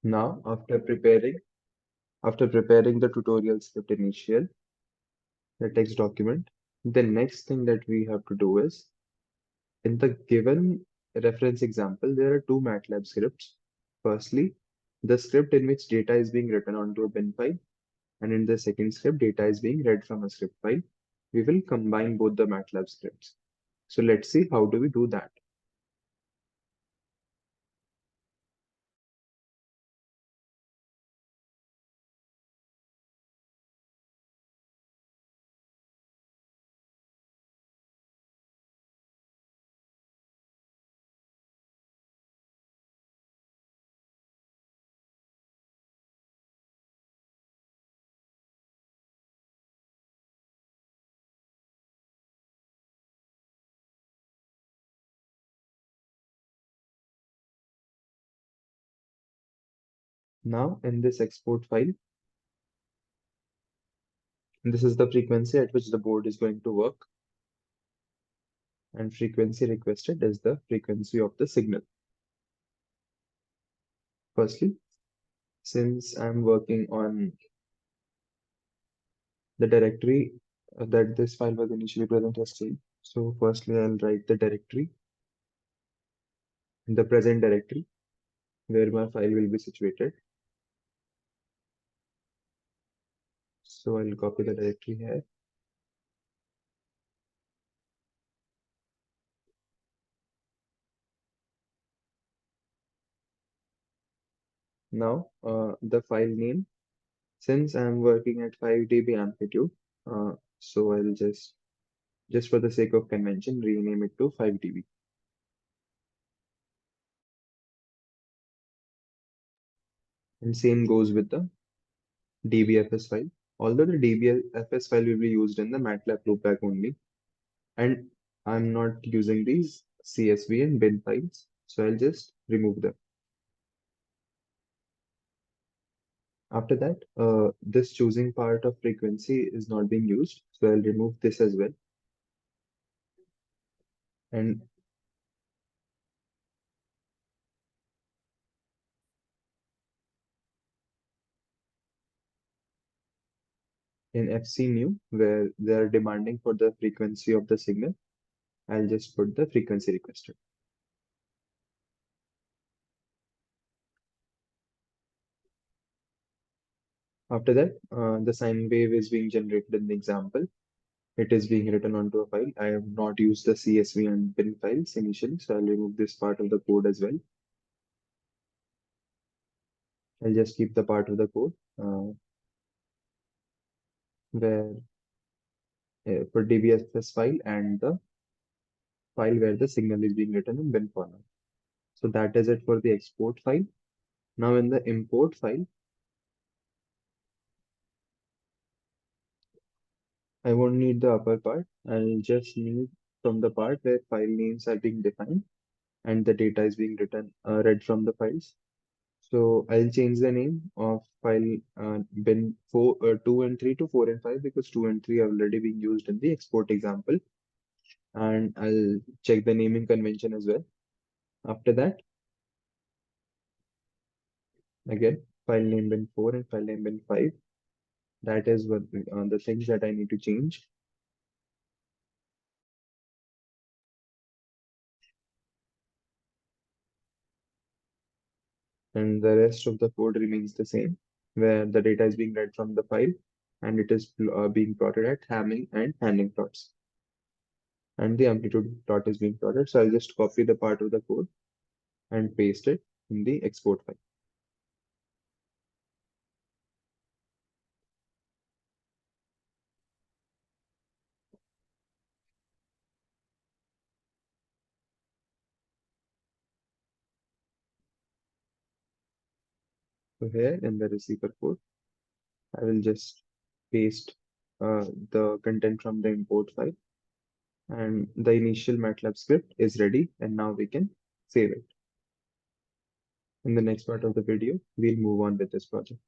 Now, after preparing the tutorial script initial, the text document, the next thing that we have to do is in the given reference example, there are two MATLAB scripts. Firstly, the script in which data is being written onto a bin file, and in the second script, data is being read from a script file. We will combine both the MATLAB scripts. So let's see how do we do that. Now, in this export file, this is the frequency at which the board is going to work, and frequency requested is the frequency of the signal. Firstly, since I'm working on the directory that this file was initially present as C, so firstly I'll write the directory, the present directory, where my file will be situated. So I'll copy the directory here. Now, the file name, since I'm working at 5 dB amplitude, so I'll just for the sake of convention, rename it to 5 dB. And same goes with the dbfs file. Although the dbfs file will be used in the MATLAB loopback only, and I'm not using these CSV and bin files, so I'll just remove them. After that, this choosing part of frequency is not being used, so I'll remove this as well. And in FC new, where they are demanding for the frequency of the signal, I'll just put the frequency requested. After that, the sine wave is being generated in the example. It is being written onto a file. I have not used the CSV and bin files initially, so I'll remove this part of the code as well. I'll just keep the part of the code where for dbfs file and the file where the signal is being written in bin format. So that is it for the export file. Now in the import file, I won't need the upper part. I'll just need from the part where file names are being defined and the data is being read from the files. So I'll change the name of file bin 2 and 3 to 4 and 5 because 2 and 3 are already being used in the export example. And I'll check the naming convention as well. After that, again, file name bin 4 and file name bin 5. That is what the things that I need to change. And the rest of the code remains the same, where the data is being read from the file and it is being plotted at Hamming and Hanning plots. And the amplitude plot is being plotted. So I'll just copy the part of the code and paste it in the export file. So here in the receiver code, I will just paste the content from the import file, and the initial MATLAB script is ready, and now we can save it. In the next part of the video, we'll move on with this project.